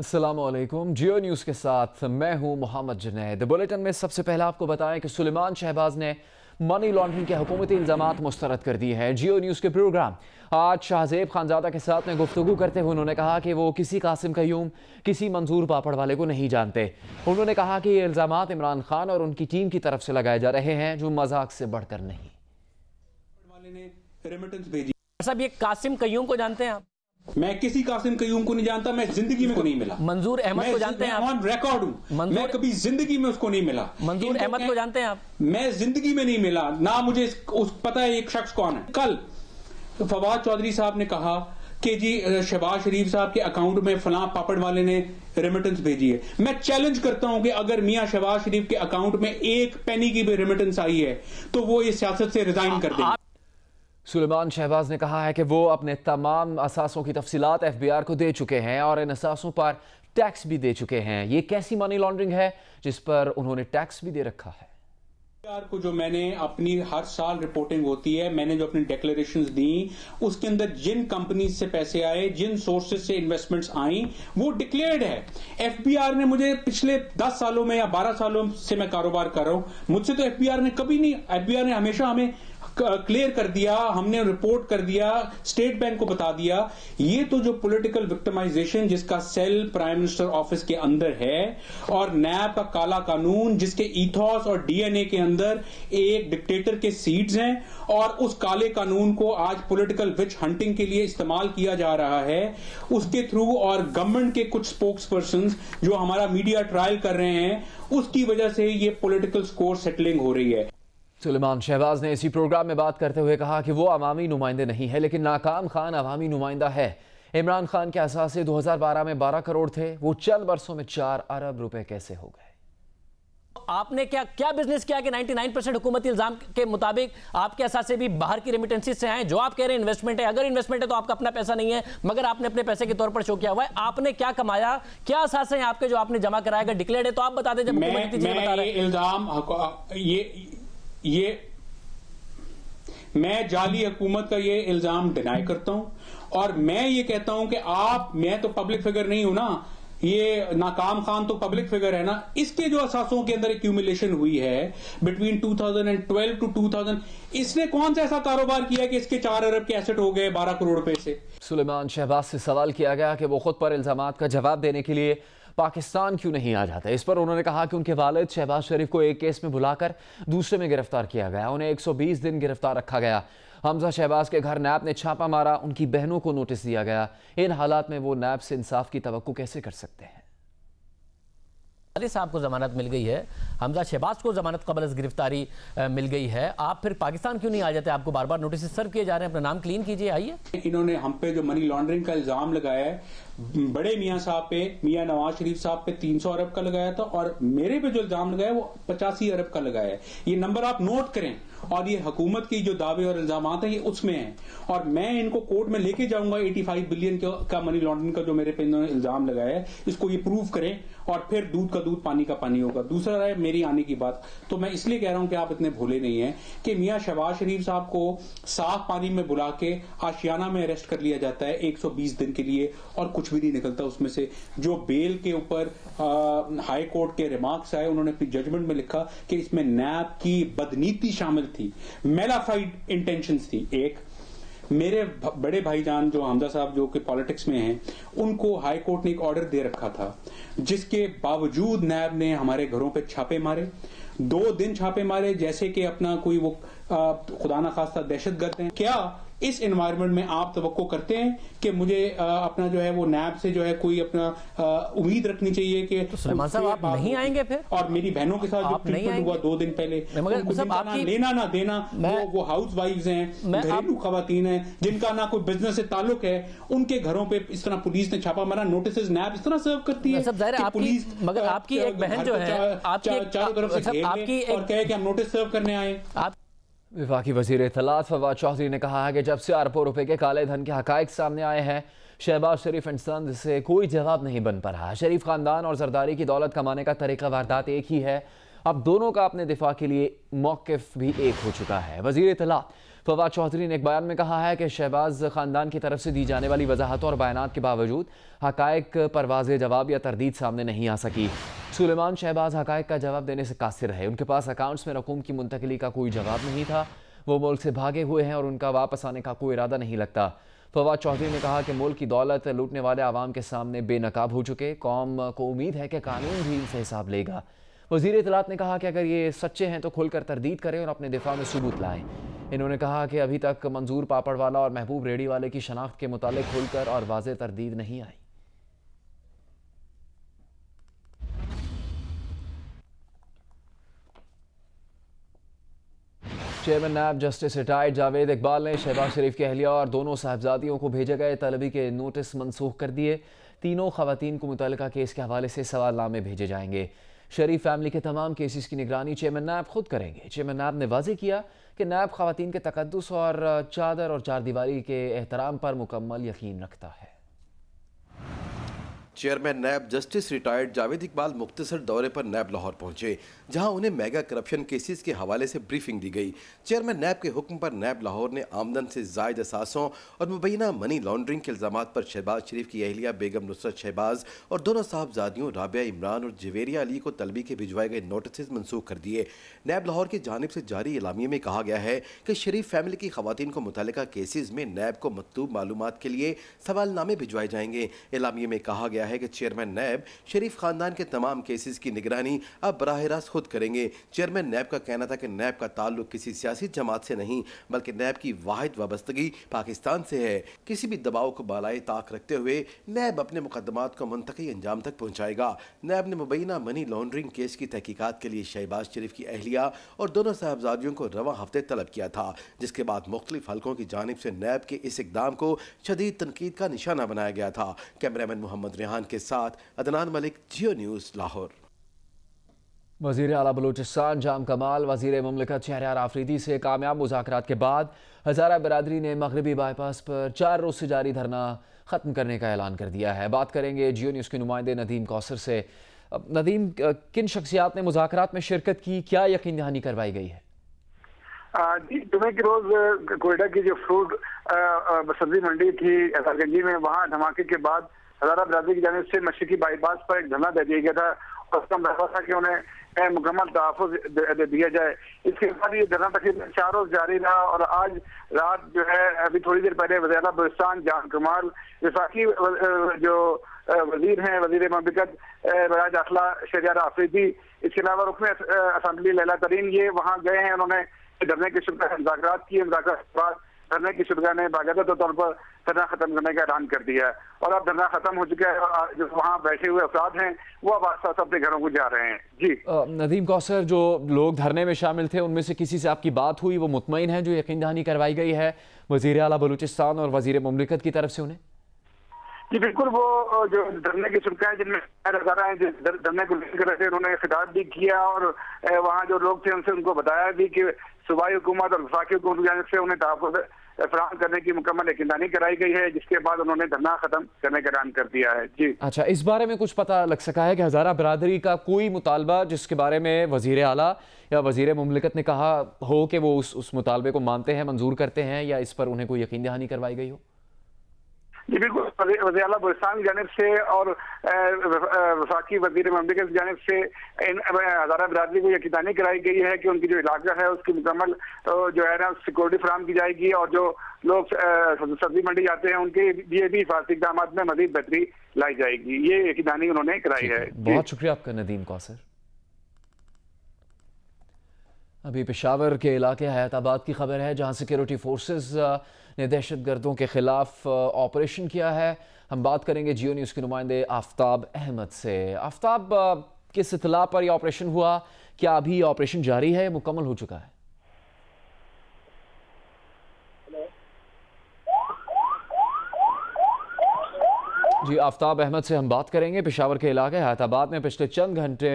अस्सलामुअलैकुम। जियो न्यूज़ के साथ मैं हूं मोहम्मद जुनैद। बुलेटिन में सबसे पहले आपको बताएं कि सुलेमान शहबाज ने मनी लॉन्ड्रिंग के हुकूमती इल्ज़ामात मुस्तरद कर दिए हैं। जियो न्यूज़ के प्रोग्राम आज शाहजेब खानजादा के साथ में गुफ्तगू करते हुए उन्होंने कहा कि वो किसी कासिम कयूम, किसी मंजूर पापड़ वाले को नहीं जानते। उन्होंने कहा कि ये इल्ज़ामात इमरान खान और उनकी टीम की तरफ से लगाए जा रहे हैं, जो मजाक से बढ़कर नहीं। साहब, ये कासिम कयूम को जानते हैं आप? मैं किसी कासिम कयूम को नहीं जानता, मैं जिंदगी में को नहीं मिला। मंजूर अहमद को जानते हैं आप? ऑन रिकॉर्ड हूं, मैं कभी जिंदगी में उसको नहीं मिला। मंजूर अहमद को जानते हैं आप? मैं जिंदगी में नहीं मिला, ना मुझे पता है एक शख्स कौन है। कल फवाद चौधरी साहब ने कहा कि जी शहबाज शरीफ साहब के अकाउंट में फलां पापड़ वाले ने रेमिटेंस भेजी है। मैं चैलेंज करता हूं कि अगर मियां शहबाज शरीफ के अकाउंट में एक पेनी की भी रेमिटेंस आई है तो वो इस सियासत से रिजाइन कर देंगे। सुलेमान शहबाज ने कहा है कि वो अपने तमाम असासों की तफसीलात FBI को दे चुके हैं और इन असासों पर टैक्स भी दे चुके हैं। ये कैसी मनी लॉन्ड्रिंग है जिस पर उन्होंने टैक्स भी दे रखा है? को जो मैंने अपनी हर साल रिपोर्टिंग होती है, मैंने जो अपनी डिक्लेरेशंस दी उसके अंदर जिन कंपनीज से पैसे आए, जिन सोर्सेज से इन्वेस्टमेंट्स आई, वो डिक्लेयर्ड है। FBI ने मुझे पिछले 10 सालों में या 12 सालों से मैं कारोबार कर रहा हूं, मुझसे तो FBI ने कभी नहीं, FBI ने हमेशा हमें क्लियर कर दिया, हमने रिपोर्ट कर दिया, स्टेट बैंक को बता दिया। ये तो जो पॉलिटिकल विक्टिमाइजेशन जिसका सेल प्राइम मिनिस्टर ऑफिस के अंदर है और नैब का काला कानून जिसके ईथॉस और DNA के अंदर एक डिक्टेटर के सीड्स हैं, और उस काले कानून को आज पॉलिटिकल विच हंटिंग के लिए इस्तेमाल किया जा रहा है उसके थ्रू, और गवर्नमेंट के कुछ स्पोक्स पर्सन जो हमारा मीडिया ट्रायल कर रहे हैं, उसकी वजह से ये पॉलिटिकल स्कोर सेटलिंग हो रही है। सुलेमान शहबाज ने इसी प्रोग्राम में बात करते हुए कहा कि वो अवामी नुमाइंदे नहीं है, लेकिन नाकाम खान अवामी नुमाइंदा है। इमरान खान के असासे 2012 में 12 करोड़ थे, वो चंद बरसों में 4 अरब रुपए कैसे हो गए? आपने क्या बिजनेस किया कि 99% हुकूमती इल्जाम के मुताबिक आपके असासे भी बाहर की रेमिटेंसेस से आए? जो आप कह रहे हैं इन्वेस्टमेंट है, अगर इन्वेस्टमेंट है तो आपका अपना पैसा नहीं है, मगर आपने अपने पैसे के तौर पर शो किया हुआ है। आपने क्या कमाया, क्या असासे हैं आपके जो आपने जमा कराया? अगर डिक्लेयर्ड है तो आप बता दें। जब हुकूमत बता रहे हैं इल्जाम, ये मैं जाली हुकूमत का ये इल्जाम डिनाई करता हूं, और मैं ये कहता हूं कि मैं तो पब्लिक फिगर नहीं हूं ना, ये नाकाम खान तो पब्लिक फिगर है ना। इसके जो असासों के अंदर एक्यूमुलेशन हुई है बिटवीन 2012 टू 2000, इसने कौन सा ऐसा कारोबार किया कि इसके 4 अरब के एसेट हो गए 12 करोड़ रुपए से? सुलेमान शहबाज से सवाल किया गया कि वो खुद पर इल्जामात का जवाब देने के लिए पाकिस्तान क्यों नहीं आ जाते। इस पर उन्होंने कहा कि उनके वालिद शहबाज शरीफ को एक केस में बुलाकर दूसरे में गिरफ्तार किया गया, उन्हें 120 दिन गिरफ्तार रखा गया। हमजा शहबाज के घर नैब ने छापा मारा, उनकी बहनों को नोटिस दिया गया। इन हालात में वो नैब से इंसाफ की तवक्को कैसे कर सकते हैं? अली साहब को जमानत मिल गई है, हमजा शहबाज को जमानत कबल अज़ गिरफ्तारी मिल गई है, आप फिर पाकिस्तान क्यों नहीं आ जाते? आपको बार बार नोटिस सर्व किए जा रहे हैं, अपना नाम क्लीन कीजिए, आइए। इन्होंने हम पे जो मनी लॉन्ड्रिंग का इल्जाम लगाया है, बड़े मियां साहब पे, मियां नवाज शरीफ साहब पे 300 अरब का लगाया था, और मेरे पे जो इल्जाम लगाया वो 85 अरब का लगाया है। ये नंबर आप नोट करें, और ये हुकूमत की जो दावे और इल्जाम है ये उसमें है, और मैं इनको कोर्ट में लेके जाऊंगा। 85 बिलियन का मनी लॉन्ड्रिंग का जो मेरे पे इन्होंने इल्जाम लगाया है, इसको ये प्रूव करें, और फिर दूध का दूध पानी का पानी होगा। दूसरा है मेरी आने की बात, तो मैं इसलिए कह रहा हूं कि आप इतने भोले नहीं हैं कि मियां शहबाज शरीफ साहब को साफ पानी में बुला के आशियाना में अरेस्ट कर लिया जाता है 120 दिन के लिए, और कुछ भी नहीं निकलता उसमें से। जो बेल के ऊपर हाई कोर्ट के रिमार्क्स आए, उन्होंने अपनी जजमेंट में लिखा कि इसमें नैब की बदनीति शामिल थी, मेलाफाइड इंटेंशंस थी। एक मेरे बड़े भाईजान जो हमजा साहब जो कि पॉलिटिक्स में हैं, उनको हाई कोर्ट ने एक ऑर्डर दे रखा था, जिसके बावजूद नैब ने हमारे घरों पे छापे मारे, 2 दिन छापे मारे, जैसे कि अपना कोई वो खुदा ना खास्ता दहशतगर्द हैं। क्या इस एनवायरनमेंट में आप तवक्को करते हैं कि मुझे अपना जो है वो नैब से जो है कोई अपना उम्मीद रखनी चाहिए कि तो सुलेमान साहब आप नहीं आएंगे फिर? और मेरी बहनों के साथ जो ट्रीटमेंट हुआ 2 दिन पहले, आपकी लेना ना देना, वो हाउस वाइफ्स हैं, घरेलू खवातीन हैं, जिनका ना कोई बिजनेस से ताल्लुक है, उनके घरों पे इस तरह पुलिस ने छापा मारा, नोटिस नैब इस तरह सर्व करती है कि पुलिस, मगर आपकी एक बहन जो है चारों तरफ से घेर ले और कहे कि हम नोटिस सर्व करने आए। वफाकी वज़ीर इत्तलात फवाद चौधरी ने कहा है कि जब से अरबों रुपए के काले धन के हकाइक सामने आए हैं, शहबाज शरीफ एंड सन्स से कोई जवाब नहीं बन पा रहा। शरीफ खानदान और जरदारी की दौलत कमाने का तरीका वारदात एक ही है। अब दोनों का अपने दिफा के लिए मौक़िफ़ भी एक हो चुका है। वज़ीर इत्तलात फवाद चौधरी ने एक बयान में कहा है कि शहबाज खानदान की तरफ से दी जाने वाली वजाहतों और बयानात के बावजूद हकायक पर वाज़ेह जवाब या तरदीद सामने नहीं आ सकी। सुलेमान शहबाज हकायक का जवाब देने से कासिर रहे। उनके पास अकाउंट्स में रकूम की मुंतकली का कोई जवाब नहीं था। वो मुल्क से भागे हुए हैं और उनका वापस आने का कोई इरादा नहीं लगता। फवाद चौधरी ने कहा कि मुल्क की दौलत लूटने वाले आवाम के सामने बेनकाब हो चुके। कौम को उम्मीद है कि कानून भी इनसे हिसाब लेगा। वज़ीर इत्तलात ने कहा कि अगर ये सच्चे हैं तो खुलकर तरदीद करें और अपने दिफा में सबूत लाएं। इन्होंने कहा कि अभी तक मंजूर पापड़वाला और महबूब रेडी वाले की शनाख्त के मुतालिक खुलकर और वाज़ेह तरदीद नहीं आई। चेयरमैन नायब जस्टिस रिटायर्ड जावेद इकबाल ने शहबाज शरीफ की अहलिया और दोनों साहबजादियों को भेजे गए तलबी के नोटिस मनसूख कर दिए। तीनों खवातीन को मुतल्लिका केस के हवाले से सवालनामे भेजे जाएंगे। शरीफ फैमिली के तमाम केसेस की निगरानी चेयरमैन नायब खुद करेंगे। चेयरमैन नायब ने वाज़ेह किया कि नायब खवातीन के तकद्दुस और चादर और चारदीवारी के एहतराम पर मुकम्मल यकीन रखता है। Chairman NAB justice retired Javed Iqbal मुख्तसर दौरे पर नैब लाहौर पहुंचे, जहां उन्हें मेगा करप्शन केसेस के हवाले से ब्रीफिंग दी गई। चेयरमैन नैब के हुक्म पर नैब लाहौर ने आमदन से जायद असासों और मुबैना मनी लॉन्ड्रिंग के इल्जामात पर शहबाज शरीफ की अहलिया बेगम नुसरत शहबाज और दोनों साहबजादियों राबिया इमरान और जवेरिया अली को तलबी के भिजवाए गए नोटिस मनसूख कर दिए। नैब लाहौर की जानिब से जारी इलामिये में कहा गया है कि शरीफ फैमिली की खवातीन को मुतल्लिका केसेस में नैब को मतलूब मालूमात के लिए सवालनामे भिजवाए जाएंगे। इलामिये में कहा गया है कि चेयरमैन नैब शरीफ खानदान के तमाम केसेस की निगरानी अब बराह रास्त खुद करेंगे। चेयरमैन नैब का कहना था कि नैब का ताल्लुक किसी सियासी जमात से नहीं, बल्कि नैब की वाहिद वाबस्तगी पाकिस्तान से है। किसी भी दबाव को बालाए ताक रखते हुए नैब अपने मुकदमात को मुंतकी अंजाम तक पहुँचाएगा। नैब ने मुबैना मनी लॉन्ड्रिंग केस की तहकीकात के लिए शहबाज शरीफ की अहलिया और दोनों साहबजादियों को रवां हफ्ते तलब किया था, जिसके बाद मुख्तलिफ हलकों की जानिब से नैब के इस इकदाम को शदीद तनकीद का निशाना बनाया गया था। कैमरामैन मोहम्मद रेहान के साथ अदनान मलिक, जियो न्यूज़ लाहौर। वज़ीर आला बलूचिस्तान जाम कमाल वज़ीर मुमलिकत शहरयार आफरीदी से कामयाब मुज़ाकरात के बाद हज़ारा बिरादरी ने मगरबी बाईपास पर 4 रोज़ से जारी धरना ख़त्म करने का ऐलान कर दिया है। बात करेंगे जियो न्यूज़ के नुमाइंदे नदीम कौसर से। नदीम, किन शख्सियात ने मुज़ाकरात में शिरकत की, क्या यकीन दहानी करवाई गई है? जी, जुमे के रोज कोयटा की जो फ्रूट सब्जी मंडी थी असरगंजी में, वहाँ धमाके के बाद हज़ारा बिरादरी की जानिब से मशरकी बाईपास पर एक धरना दे दिया गया था और उसका मतलब था कि उन्हें मुकम्मल तहफ़्फ़ुज़ दिया जाए। इसके बाद ये धरना तकरीबन 4 रोज जारी रहा और आज रात जो है, अभी थोड़ी देर पहले वज़ीर आला बलूचिस्तान जाम कमाल, वफाकी जो वजीर हैं, वजीर मुमलिकत बराए दाखिला शहरयार आफरीदी, इसके अलावा रुकन असम्बली लैला तरीन, ये वहाँ गए हैं। उन्होंने धरने की शुरुआत मुज़ाकरात किए। मुज़ाकरात के बाद धरने की शुरुआत ने बाकायदा तौर पर धरना खत्म करने का ऐलान कर दिया है और अब धरना खत्म हो चुका है और जो वहाँ बैठे हुए अफराद हैं वो अब आस पास अपने घरों को जा रहे हैं। जी नदीम कौसर, जो लोग धरने में शामिल थे उनमें से किसी से आपकी बात हुई, वो मुतमईन है जो यकीन दहानी करवाई गई है वज़ीर आला बलूचिस्तान और वज़ीर मुमलिकत की तरफ से उन्हें? जी बिल्कुल, वो जो धरने की शुरुआत जिनमें धरने को लेकर रहे थे, उन्होंने खिताब भी किया और वहाँ जो लोग थे उनसे उनको बताया भी कि सूबाई हुकूमत और वफाकी हुकूमत की जानिब से उन्हें तहफ़्फ़ुज़ फराहम करने की मुकम्मल यकीनदहानी कराई गई है, जिसके बाद उन्होंने धरना खत्म करने का ऐलान कर दिया है। जी अच्छा, इस बारे में कुछ पता लग सका है कि हज़ारा बिरादरी का कोई मुतालबा जिसके बारे में वज़ीर आला या वज़ीर मुमलिकत ने कहा हो कि वो उस मुतालबे को मानते हैं, मंजूर करते हैं, या इस पर उन्हें कोई यकीन दहानी करवाई गई हो? जी बिल्कुल, वज़ीर आला बलूचिस्तान की जानिब से और वफाकी वज़ीर मुमलिकत की जानिब से हज़ारा बिरादरी को यकीनदहानी कराई गई है कि उनकी जो इलाका है उसकी मुकम्मल जो है ना सिक्योरिटी फराहम की जाएगी और जो लोग सब्जी मंडी जाते हैं उनके लिए भी हिफाजती इक़दाम में मज़ीद बेहतरी लाई जाएगी। ये यकीनदहानी उन्होंने कराई है। बहुत शुक्रिया आपका नदीम कौसर। अभी पेशावर के इलाके हयाताबाद की खबर है, जहां सिक्योरिटी फोर्सेस ने दहशतगर्दों के खिलाफ ऑपरेशन किया है। हम बात करेंगे जियो न्यूज़ के नुमाइंदे आफ्ताब अहमद से। आफ्ताब, किस इत्तला पर यह ऑपरेशन हुआ? क्या अभी यह ऑपरेशन जारी है, मुकम्मल हो चुका है? जी, आफ्ताब अहमद से हम बात करेंगे। पेशावर के इलाके हयाताबाद में पिछले चंद घंटे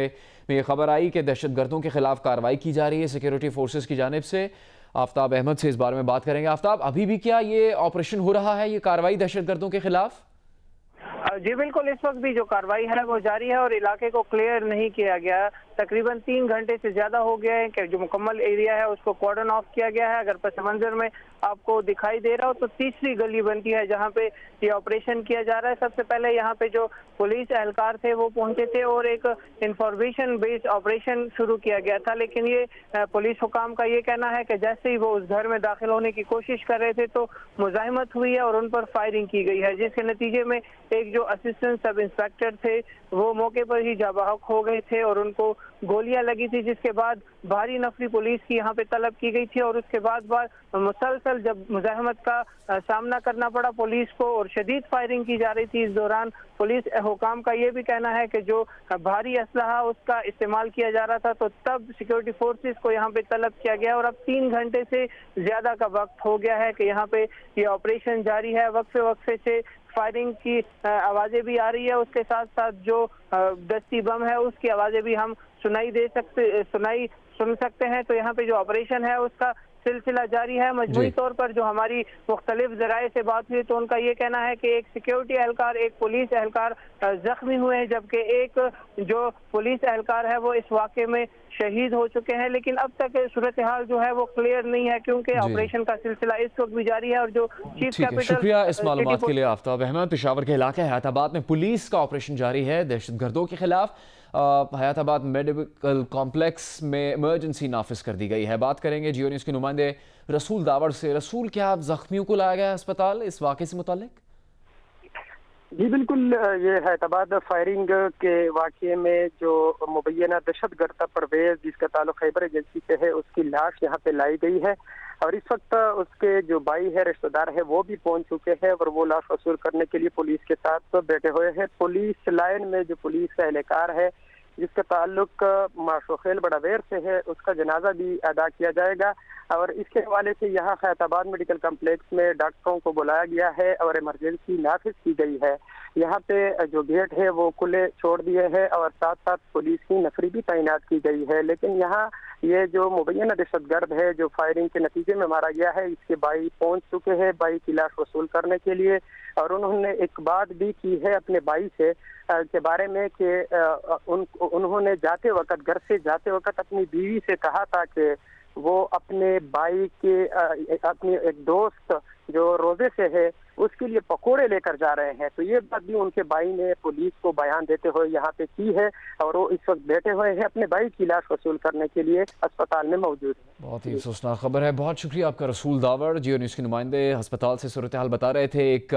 में खबर आई कि दहशतगर्दों के खिलाफ कार्रवाई की जा रही है सिक्योरिटी फोर्सेस की जानिब से। आफ्ताब अहमद से इस बारे में बात करेंगे। आफ्ताब, अभी भी क्या ये ऑपरेशन हो रहा है, ये कार्रवाई दहशतगर्दों के खिलाफ? जी बिल्कुल, इस वक्त भी जो कार्रवाई है वो जारी है और इलाके को क्लियर नहीं किया गया। तकरीबन 3 घंटे से ज्यादा हो गया है कि जो मुकम्मल एरिया है उसको कॉर्डन ऑफ किया गया है। अगर पस मंजर में आपको दिखाई दे रहा हो तो तीसरी गली बनती है जहाँ पे ये ऑपरेशन किया जा रहा है। सबसे पहले यहाँ पे जो पुलिस एहलकार थे वो पहुंचे थे और एक इंफॉर्मेशन बेस्ड ऑपरेशन शुरू किया गया था, लेकिन ये पुलिस हुकाम का ये कहना है कि जैसे ही वो उस घर में दाखिल होने की कोशिश कर रहे थे तो मुजाहिमत हुई है और उन पर फायरिंग की गई है, जिसके नतीजे में एक जो असिस्टेंट सब इंस्पेक्टर थे वो मौके पर ही जाबाहक हो गए थे और उनको गोलियां लगी थी, जिसके बाद भारी नफरी पुलिस की यहाँ पे तलब की गई थी। और उसके बाद मुसलसल जब मुजाहिमत का सामना करना पड़ा पुलिस को और शदीद फायरिंग की जा रही थी, इस दौरान पुलिस हुकाम का ये भी कहना है कि जो भारी असलहा उसका इस्तेमाल किया जा रहा था, तो तब सिक्योरिटी फोर्सेस को यहाँ पे तलब किया गया। और अब 3 घंटे से ज्यादा का वक्त हो गया है कि यहाँ पे ये ऑपरेशन जारी है। वक्फे वक्फे से फायरिंग की आवाजें भी आ रही है, उसके साथ साथ जो दस्ती बम है उसकी आवाजें भी हम सुन सकते हैं। तो यहाँ पे जो ऑपरेशन है उसका सिलसिला जारी है। मजमूई तौर पर जो हमारी मुख्तलिफ जराए से बात हुई तो उनका ये कहना है कि एक सिक्योरिटी एहलकार, एक पुलिस एहलकार जख्मी हुए हैं, जबकि एक जो पुलिस एहलकार है वो इस वाक़े में शहीद हो चुके हैं। लेकिन अब तक सूरत हाल जो है वो क्लियर नहीं है क्योंकि ऑपरेशन का सिलसिला इस वक्त भी जारी है। और जो चीफ कैपिटल, शुक्रिया इस मालूमात के लिए आफ्ताब अहमद। पेशावर के इलाके हयाताबाद में पुलिस का ऑपरेशन जारी है दहशतगर्दों के खिलाफ। हयाताबाद मेडिकल कॉम्प्लेक्स में इमरजेंसी नाफिज कर दी गई है। बात करेंगे जियो न्यूज़ के नुमाइंदे रसूल दावड़ से। रसूल, क्या आप जख्मियों को लाया गया अस्पताल इस वाक़े से मुतालिक? जी बिल्कुल, ये हैदराबाद फायरिंग के वाक़े में जो मुबैना दहशतगर्द परवेज जिसका ताल्लुक खैबर एजेंसी से है उसकी लाश यहाँ पे लाई गई है और इस वक्त उसके जो भाई है, रिश्तेदार है, वो भी पहुंच चुके हैं और वो लाश वसूल करने के लिए पुलिस के साथ बैठे हुए हैं। पुलिस लाइन में जो पुलिस का एहलकार है जिसका ताल्लुक माशोखेल बड़ावेर से है उसका जनाजा भी अदा किया जाएगा और इसके हवाले से यहाँ हैदराबाद मेडिकल कॉम्प्लेक्स में डॉक्टरों को बुलाया गया है और इमरजेंसी नाफिज की गई है। यहाँ पे जो गेट है वो खुले छोड़ दिए हैं और साथ साथ पुलिस की नफरी भी तैनात की गई है। लेकिन यहाँ ये जो मुबैना दहशतगर्द है जो फायरिंग के नतीजे में मारा गया है, इसके भाई पहुंच चुके हैं भाई की लाश वसूल करने के लिए और उन्होंने एक बात भी की है अपने भाई से के बारे में कि उन्होंने जाते वक्त, घर से जाते वक्त अपनी बीवी से कहा था कि वो अपने भाई के अपने एक दोस्त जो रोजे से है उसके लिए पकोड़े लेकर जा रहे हैं। तो ये बात भी उनके भाई ने पुलिस को बयान देते हुए यहाँ पे की है और वो इस वक्त बैठे हुए हैं अपने भाई की लाश वसूल करने के लिए अस्पताल में मौजूद है। बहुत ही अफसोसनाक खबर है। बहुत शुक्रिया आपका रसूल दावड़। जियो न्यूज़ के नुमाइंदे अस्पताल से सूरत हाल बता रहे थे। एक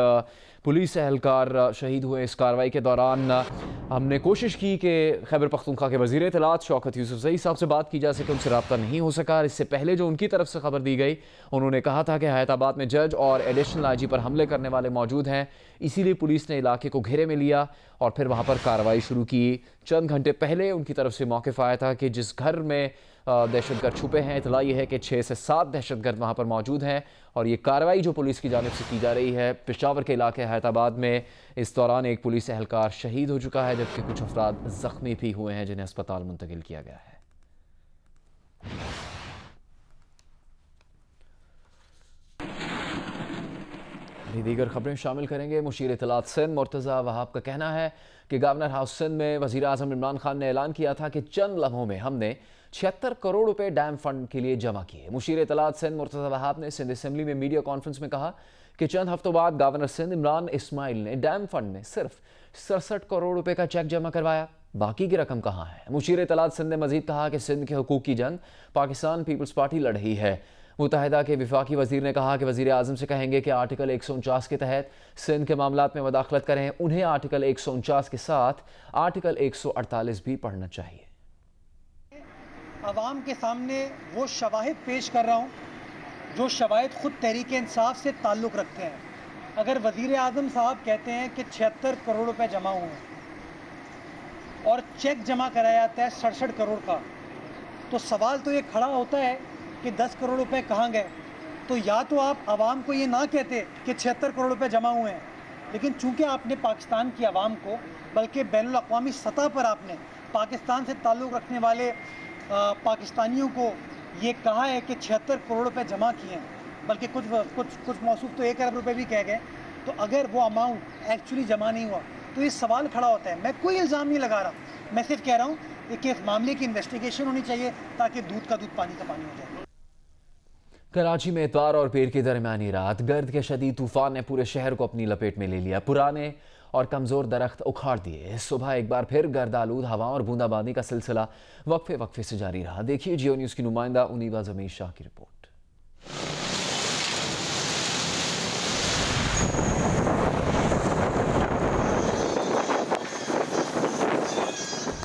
पुलिस एहलकार शहीद हुए इस कार्रवाई के दौरान। हमने कोशिश की कि खैबर पख्तूनख्वा के वज़ीर इत्तलात शौकत यूसुफजई साहब से बात की जा सके, उनसे रब्ता नहीं हो सका। इससे पहले जो उनकी तरफ से खबर दी गई उन्होंने कहा था कि हैदराबाद में जज और एडिशनल आईजी पर हमले करने वाले मौजूद हैं, इसीलिए पुलिस ने इलाके को घेरे में लिया और फिर वहां पर कार्रवाई शुरू की। चंद घंटे पहले उनकी तरफ से मौक़िफ़ आया था कि जिस घर में दहशतगर्द छुपे हैं, इतला ये है कि 6 से 7 दहशतगर्द वहाँ पर मौजूद हैं और ये कार्रवाई जो पुलिस की जानिब से की जा रही है पेशावर के इलाके हैदराबाद में, इस दौरान एक पुलिस एहलकार शहीद हो चुका है जबकि कुछ अफराद ज़ख्मी भी हुए हैं जिन्हें अस्पताल मुंतकिल किया गया है। दीगर खबरें शामिल करेंगे। मुशीर इत्तलात सिंध मुर्तज़ा वहाब का कहना है कि गवर्नर हाउस सिंध में वज़ीर आज़म इमरान खान ने ऐलान किया था कि चंद लम्हों में हमने 76 करोड़ रुपए डैम फंड के लिए जमा किए। मुशीर इत्तलात सिंध मुर्तज़ा वहाब ने सिंध असेंबली में मीडिया कॉन्फ्रेंस में कहा कि चंद हफ्तों बाद गवर्नर सिंध इमरान इस्माइल ने डैम फंड में सिर्फ 67 करोड़ रुपए का चेक जमा करवाया, बाकी की रकम कहाँ है। मुशीर इत्तलात सिंध ने मजीद कहा कि सिंध के हुकूक की जंग पाकिस्तान पीपल्स पार्टी लड़ रही है। मुत्तहिदा के विफाकी वजीर ने कहा कि वजीर आज़म से कहेंगे कि आर्टिकल 149 के तहत सिंध के मामलात में मदाखलत करें, उन्हें आर्टिकल 149 के साथ आर्टिकल 148 भी पढ़ना चाहिए। अवाम के सामने वो शवाहिद पेश कर रहा हूँ जो शवाहिद खुद तहरीक इंसाफ से ताल्लुक़ रखते हैं। अगर वजीर आज़म साहब कहते हैं कि 76 करोड़ रुपए जमा हुए हैं और चेक जमा कराया जाता है 67 करोड़ का, तो सवाल तो ये खड़ा होता है कि 10 करोड़ रुपए कहाँ गए। तो या तो आप आवाम को ये ना कहते कि 76 करोड़ रुपए जमा हुए हैं, लेकिन चूंकि आपने पाकिस्तान की आवाम को बल्कि बैनुल अक़वामी सतह पर आपने पाकिस्तान से ताल्लुक़ रखने वाले पाकिस्तानियों को ये कहा है कि 76 करोड़ रुपए जमा किए हैं, बल्कि कुछ मौसूफ तो 1 अरब रुपए भी कह गए। तो अगर वो अमाउंट एक्चुअली जमा नहीं हुआ तो ये सवाल खड़ा होता है। मैं कोई इल्ज़ाम नहीं लगा रहा, मैं सिर्फ कह रहा हूँ एक मामले की इन्वेस्टिगेशन होनी चाहिए ताकि दूध का दूध पानी का पानी हो जाए। कराची में इतवार और पीर की दरमियानी रात गर्द के शदीद तूफान ने पूरे शहर को अपनी लपेट में ले लिया। पुराने और कमज़ोर दरख्त उखाड़ दिए। सुबह एक बार फिर गर्द आलूद हवा और बूंदाबांदी का सिलसिला वक्फे वक्फे से जारी रहा। देखिए जियो न्यूज़ की नुमाइंदा उनीबा जमीर शाह की रिपोर्ट।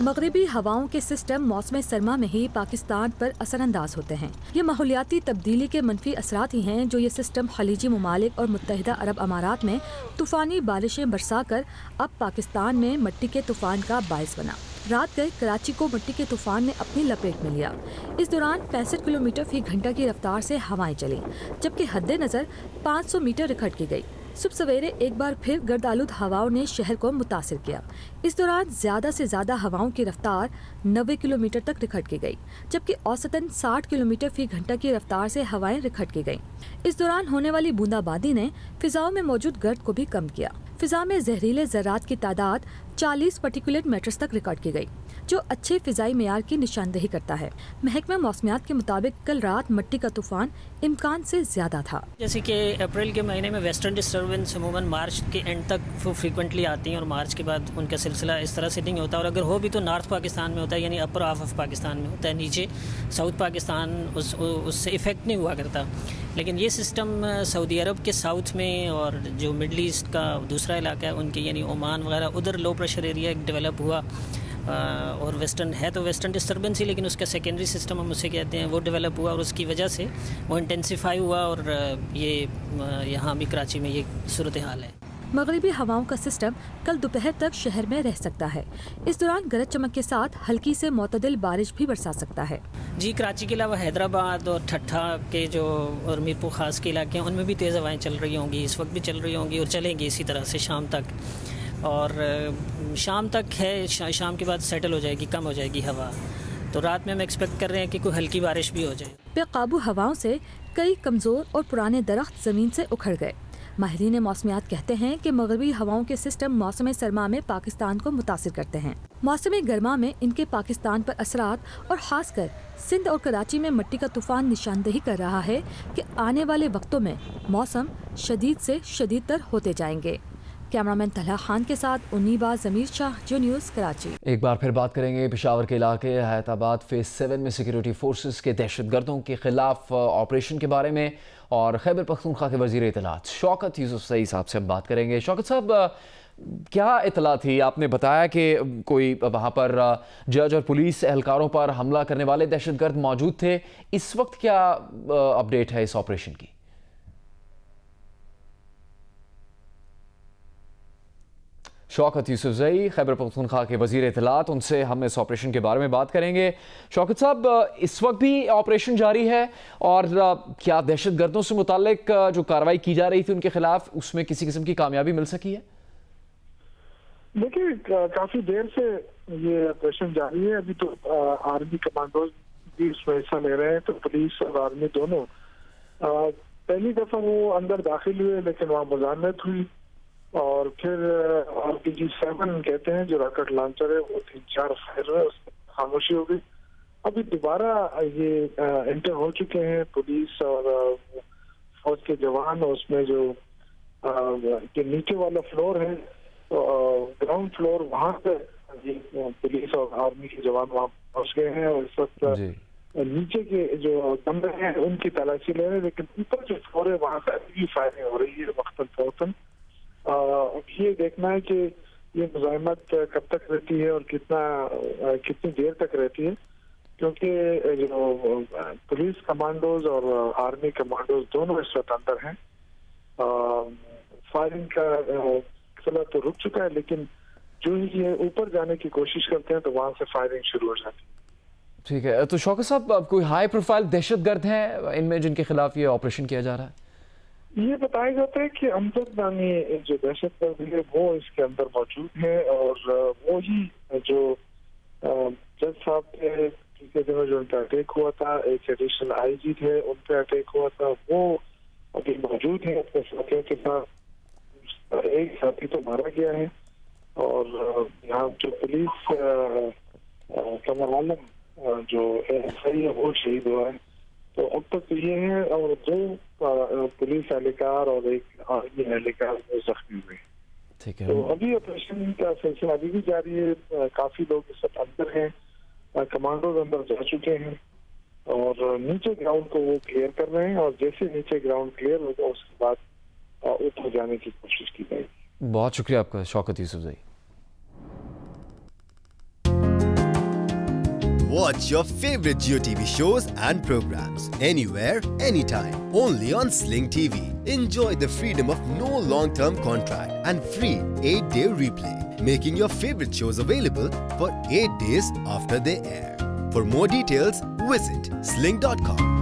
मगरिबी हवाओं के सिस्टम मौसम सरमा में ही पाकिस्तान पर असरअंदाज होते हैं। ये माहौलियाती तब्दीली के मनफी असरात ही हैं जो ये सिस्टम खलीजी ममालिक और मुत्तहिदा अरब अमारात में तूफ़ानी बारिशें बरसाकर अब पाकिस्तान में मिट्टी के तूफ़ान का बायस बना। रात गए कराची को मिट्टी के तूफ़ान ने अपनी लपेट में लिया। इस दौरान 65 किलोमीटर फी घंटा की रफ्तार से हवाएं चली, जबकि हद्दे नज़र 500 मीटर रिखट की गई। सुबह सवेरे एक बार फिर गर्दालूद हवाओं ने शहर को मुतासिर किया। इस दौरान ज़्यादा से ज़्यादा हवाओं की रफ्तार 90 किलोमीटर तक रिखट की गई, जबकि औसतन 60 किलोमीटर फी घंटा की रफ्तार से हवाएं रिखट की गईं। इस दौरान होने वाली बूंदाबांदी ने फिजाओं में मौजूद गर्द को भी कम किया। फिजा में जहरीले ज़रात की तादाद 40 पार्टिकुलेट मैटर्स तक रिकॉर्ड की गई, जो अच्छे फिजाई मेयार की निशानदेही करता है। महकमा मौसमियात के मुताबिक कल रात मिट्टी का तूफान इम्कान से ज्यादा था। जैसे कि अप्रैल के महीने में वेस्टर्न डिस्टर्बेंस अमूमन मार्च के एंड तक फ्रीक्वेंटली आती हैं और मार्च के बाद उनका सिलसिला इस तरह से नहीं होता, और अगर हो भी तो नॉर्थ पाकिस्तान में होता है, यानी अपर हाफ ऑफ पाकिस्तान में होता है। नीचे साउथ पाकिस्तान उससे इफ़ेक्ट नहीं हुआ करता। लेकिन ये सिस्टम सऊदी अरब के साउथ में और जो मिडल ईस्ट का दूसरा इलाका है उनके यानी ओमान वगैरह, उधर लो प्रेशर एरिया डेवलप हुआ और वेस्टर्न है तो वेस्टर्न डिस्टर्बेंस ही, लेकिन उसका सेकेंडरी सिस्टम हम उसे कहते हैं, वो डेवलप हुआ और उसकी वजह से वो इंटेंसिफाई हुआ और ये यहाँ भी कराची में ये सूरत हाल है। मगरिबी हवाओं का सिस्टम कल दोपहर तक शहर में रह सकता है। इस दौरान गरज चमक के साथ हल्की से मोतदिल बारिश भी बरसा सकता है। जी, कराची के अलावा हैदराबाद और ठट्ठा के जो और मीरपुर खास के इलाके हैं उनमें भी तेज़ हवाएं चल रही होंगी, इस वक्त भी चल रही होंगी और चलेंगी इसी तरह से शाम तक। और शाम तक है, शाम के बाद सेटल हो जाएगी, कम हो जाएगी हवा, तो रात में हम एक्सपेक्ट कर रहे हैं कि कोई हल्की बारिश भी हो जाए। बेकाबू हवाओं से कई कमज़ोर और पुराने दरख्त ज़मीन से उखड़ गए। माहिरीन मौसमियात कहते हैं कि मगरबी हवाओं के सिस्टम मौसम सरमा में पाकिस्तान को मुतासिर करते हैं। मौसम गर्मा में इनके पाकिस्तान पर असरात और खासकर सिंध और कराची में मिट्टी का तूफान निशानदेही कर रहा है कि आने वाले वक्तों में मौसम शदीद से शदीदतर होते जाएंगे। कैमरामैन तलहा खान के साथ उन्नीबा जमीर शाह, जो न्यूज़ कराची। एक बार फिर बात करेंगे पेशावर के इलाके हैदराबाद फेज 7 में सिक्योरिटी फोर्सेस के दहशतगर्दों के खिलाफ ऑपरेशन के बारे में और खैबर पख्तूनख्वा के वजीर इत्तलात शौकत यूसुफ़ज़ई साहब से हम बात करेंगे। शौकत साहब, क्या इत्तला थी? आपने बताया कि कोई वहाँ पर जज और पुलिस एहलकारों पर हमला करने वाले दहशतगर्द मौजूद थे। इस वक्त क्या अपडेट है इस ऑपरेशन की? शौकत यूसुफ़ज़ई खैबर पख्तूनख्वा के वज़ीर इत्तलात, उनसे हम इस ऑपरेशन के बारे में बात करेंगे। शौकत साहब, इस वक्त भी ऑपरेशन जारी है और क्या दहशतगर्दों से मुताल्लिक जो कार्रवाई की जा रही थी उनके खिलाफ, उसमें किसी किस्म की कामयाबी मिल सकी है? देखिए, काफी देर से ये ऑपरेशन जारी है। अभी तो आर्मी कमांडोज भी इसमें हिस्सा ले रहे हैं, तो पुलिस और आर्मी दोनों। पहली दफा वो अंदर दाखिल हुए लेकिन वहाँ मुजाहमत हुई और फिर RPG-7 कहते हैं जो रॉकेट लॉन्चर है, वो 3-4 फायर हुए, उसमें खामोशी हो गई। अभी दोबारा ये एंटर हो चुके हैं पुलिस और फौज के जवान, और उसमें जो नीचे वाला फ्लोर है, ग्राउंड फ्लोर, वहाँ पे पुलिस और आर्मी के जवान वहाँ पहुँच गए हैं और इस वक्त नीचे के जो कमरे हैं उनकी तलाशी ले रहे हैं, लेकिन ऊपर जो फ्लोर है वहाँ पर अभी फायरिंग हो रही है वक्तन फौकतन। ये देखना है कि ये मुज़ाहमत कब तक रहती है और कितनी देर तक रहती है, क्योंकि जो पुलिस कमांडोज और आर्मी कमांडोज दोनों इस वक्त अंदर हैं। फायरिंग का सिलसिला तो रुक चुका है, लेकिन जो ही ये ऊपर जाने की कोशिश करते हैं तो वहाँ से फायरिंग शुरू हो जाती है। ठीक है, तो शौकत साहब, अब कोई हाई प्रोफाइल दहशतगर्द हैं इनमें जिनके खिलाफ ये ऑपरेशन किया जा रहा है? ये बताया जाता है कि अमजद नामी जो दहशतगर्द है वो इसके अंदर मौजूद है, और वो ही जो जज साहब थे पिछले दिनों जो उनका अटैक हुआ था, एक एडिशनल IG थे, उन पे अटैक हुआ था, वो अभी मौजूद है अपने साथियों के साथ। एक साथी तो मारा गया है और यहाँ जो पुलिस नवालम जो एएसआई है वो शहीद हुआ है। तो अब तक ये है, और 2 पुलिस एहलकार और 1 आर्मी एहलकार जख्मी हुए। ठीक है। तो अभी ऑपरेशन का सिलसिला अभी भी जारी है। काफी लोग इस वक्त अंदर हैं, कमांडोज अंदर जा चुके हैं और नीचे ग्राउंड को वो क्लियर कर रहे हैं, और जैसे नीचे ग्राउंड क्लियर होगा उसके बाद ऊपर जाने की कोशिश की जाएगी। बहुत शुक्रिया आपका Shaukat Yousafzai. Watch your favorite Jio TV shows and programs anywhere, anytime. Only on Sling TV. Enjoy the freedom of no long-term contract and free 8-day replay, making your favorite shows available for 8 days after they air. For more details, visit sling.com.